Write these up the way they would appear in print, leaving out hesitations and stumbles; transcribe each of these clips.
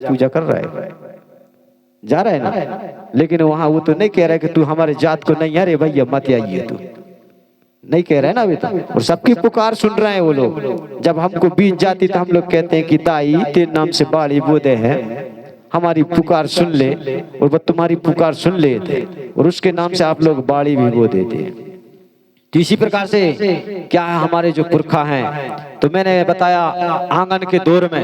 पूजा कर रहा है, जा रहा है ना। लेकिन वहां वो तो नहीं कह रहा है कि तू हमारे जात को नहीं, अरे भैया मत आइए, तू नहीं कह रहा है ना अभी तक। और सबकी पुकार सुन रहे हैं वो लोग। जब हमको बीत जाती तो हम लोग कहते हैं कि ताई तेरे नाम से बाड़ी बोदे हैं, हमारी पुकार सुन ले। और वो तुम्हारी पुकार सुन लेते और उसके नाम से आप लोग बाड़ी भी बो देते हैं। तो इसी प्रकार से क्या है, हमारे जो पुरखा हैं, तो मैंने बताया आंगन के दौर में,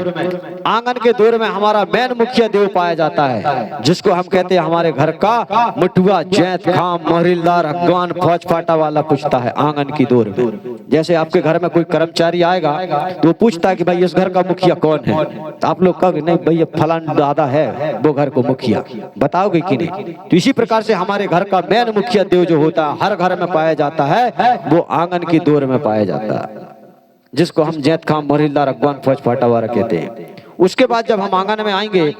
आंगन के दौर में हमारा मेन मुखिया देव पाया जाता है, जिसको हम कहते हैं हमारे घर का मटुआ, जैत, खाम, मोहरिलदार, अगवान, फौज फाटा वाला पूछता है आंगन की दौर में। जैसे आपके घर में कोई कर्मचारी आएगा तो वो पूछता है कि भाई इस घर का मुखिया कौन है, तो आप लोग कहोगे नहीं भैया फलान दादा है वो घर को मुखिया, बताओगे कि नहीं। तो इसी प्रकार से हमारे घर का मेन मुखिया देव जो होता है हर घर में पाया जाता है, वो आंगन की दौर में पाया जाता है, जिसको हम जैत, खाम, मोहरिलदार, अगवान, फौज फाटा वाला कहते हैं। उसके बाद जब हम आंगन में आएंगे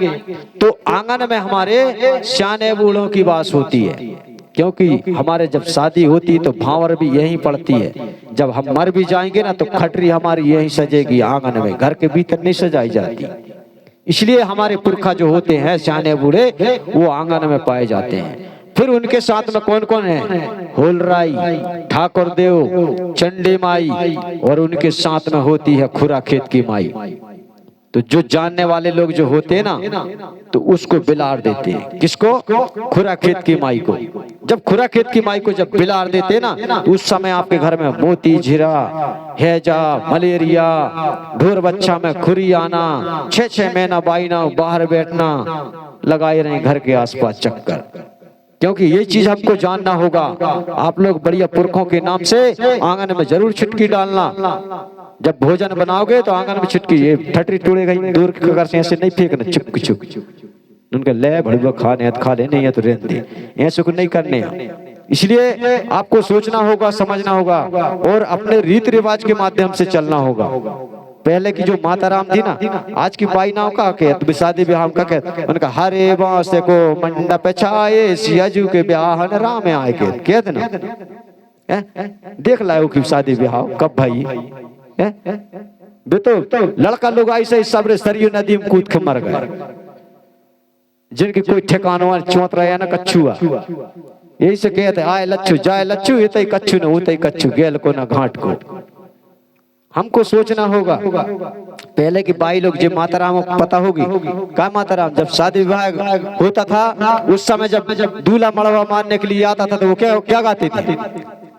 तो आंगन में हमारे सियाने बूढ़ों की बात होती है, क्योंकि हमारे जब शादी होती है तो भावर भी यहीं पड़ती है। जब हम मर भी जाएंगे ना तो खटरी हमारी यहीं सजेगी आंगन में, घर के भीतर नहीं सजाई जाती। इसलिए हमारे पुरखा जो होते हैं सियाने बूढ़े वो आंगन में पाए जाते हैं। फिर उनके साथ में कौन कौन है, होलराई, ठाकुर देव, चंडी माई, और उनके साथ में होती है खुरा खेत की माई। तो जो जानने वाले लोग जो होते हैं ना तो उसको बिलार देते हैं, किसको, खुरा खेत की माई को। जब खुरा खेत की माई को जब बिलार देते हैं ना तो उस समय आपके घर में मोती, झिरा, हैजा, मलेरिया, ढोर बच्चा में खुरी आना, 6-6 महीना बाईना बाहर बैठना, लगाए रहे घर के आसपास चक्कर। क्योंकि ये चीज हमको जानना होगा। आप लोग बढ़िया पुरखों के नाम से आंगन में जरूर छिटकी डालना। जब भोजन बनाओगे तो आंगन में छिटकी, ये ठटरी टूड़े गई दूर के कगर से ऐसे नहीं फेंकना, चुप चुप उनका ले भड़ुआ खाने है तो खा ले, नहीं है तो रहने दे, ऐसे को नहीं करने। इसलिए आपको सोचना होगा, समझना होगा और अपने रीति रिवाज के माध्यम से चलना होगा। पहले की जो माता राम थी ना, आज की बाई नाव का कहते, शादी ब्याह का कहते, उनका हरे बांस को मंडप छाए, सियाजू के ब्याह राम आए कहते ना। देख लाओ कि शादी ब्याह कब भाई तो लड़का लोग ऐसे सब सरयू नदी में कूद के मर गए, जिनके कोई ठिकाना चौंत रहा ना कच्छुआ। यही से कहते आए लच्छू जाए लच्छू, ये कच्छू न उतई कच्छू, गेल को ना घाट को। हमको सोचना होगा। पहले की बाई लोग जो माता राम को पता होगी क्या, माता राम जब शादी विवाह होता था उस समय जब दूल्हा मड़वा मारने के लिए आता था तो वो क्या गाती थी,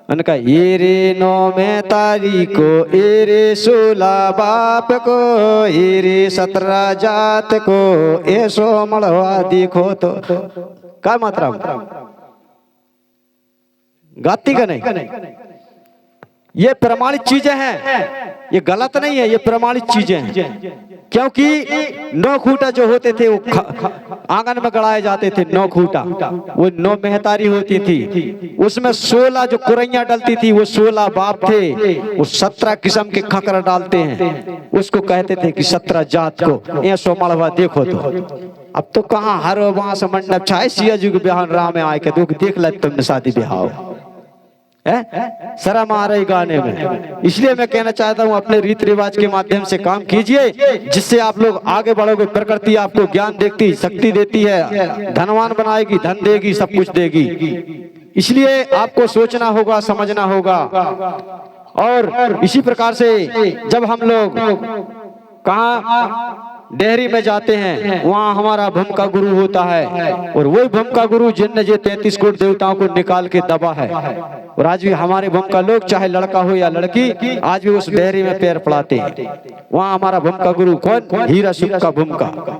उनका ये रे 9 में तारीख को, ये रे 16 बाप को, ये रे 17 जात को, ऐसो मड़वा देखो तो। क्या माता राम गाती का नहीं? ये प्रमाणित चीजें हैं, ये गलत नहीं है, ये प्रमाणित चीजें हैं। क्योंकि 9 खूंटा जो होते थे वो आंगन में गड़ाए जाते थे। 9 खूंटा वो 9 मेहतारी होती थी, उसमें 16 जो कुरैया डलती थी वो 16 बाप थे। वो 17 किस्म के खकरा डालते हैं, उसको कहते थे कि 17 जात को ऐसो मड़वा देखो तो। अब तो कहाँ हर बांस मंडप छाए, सिया जी के ब्याह राम में आए के देख ले तुमने शादी ब्याह, शर्म आ रही गाने में। इसलिए मैं कहना चाहता हूँ अपने रीति रिवाज के माध्यम से काम कीजिए, जिससे आप लोग आगे बढ़ोगे। प्रकृति आपको ज्ञान देती, शक्ति देती है, धनवान बनाएगी, धन देगी, सब कुछ देगी। इसलिए आपको सोचना होगा, समझना होगा। और इसी प्रकार से जब हम लोग कहाँ डेहरी में जाते हैं वहाँ हमारा भूमिका गुरु होता है, और वही भूमिका गुरु जिनने जो 33 करोड़ देवताओं को निकाल के दबा है। और आज भी हमारे भूमिका लोग, चाहे लड़का हो या लड़की, आज भी उस डेहरी में पैर पड़ाते हैं। वहाँ हमारा भूमिका गुरु कौन, हीरा सुख का भूमिका।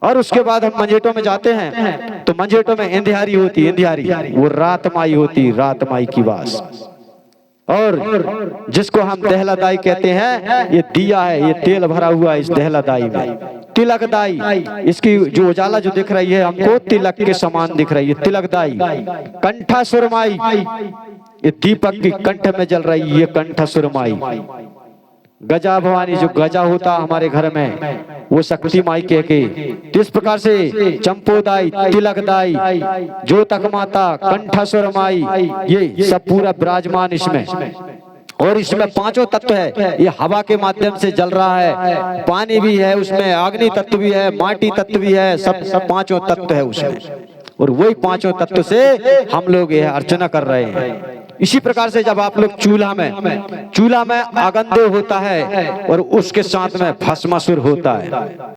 और उसके बाद हम मंझेटों में जाते हैं तो मंझेटों में इंधियारी होती है, इंधियारी वो रात माई होती, रात माई की वास। और जिसको हम दहलादाई कहते हैं, ये दिया है, ये तेल भरा हुआ है इस दहलादाई में। तिलकदाई, इसकी जो उजाला जो दिख रही है हमको तिलक के समान दिख रही है, तिलकदाई। कंठा सुरमाई, ये दीपक की कंठ में जल रही है, ये कंठा सुरमाई। गजा भवानी, जो गजा होता हमारे घर में वो शक्ति माई कह के। तो इस प्रकार से चंपोदाई, तिलकदाई, ज्योतक माता, कंठासुर माई, ये सब पूरा विराजमान इसमें। और इसमें पांचों तत्व है, ये हवा के माध्यम से जल रहा है, पानी भी है उसमें, अग्नि तत्व भी है, माटी तत्व भी है, सब पांचों तत्व है उसमें। और वही पांचों तत्व से हम लोग यह अर्चना कर रहे हैं। इसी प्रकार से जब आप लोग चूल्हा में आगंदे होता है और उसके साथ में भस्मासुर होता है,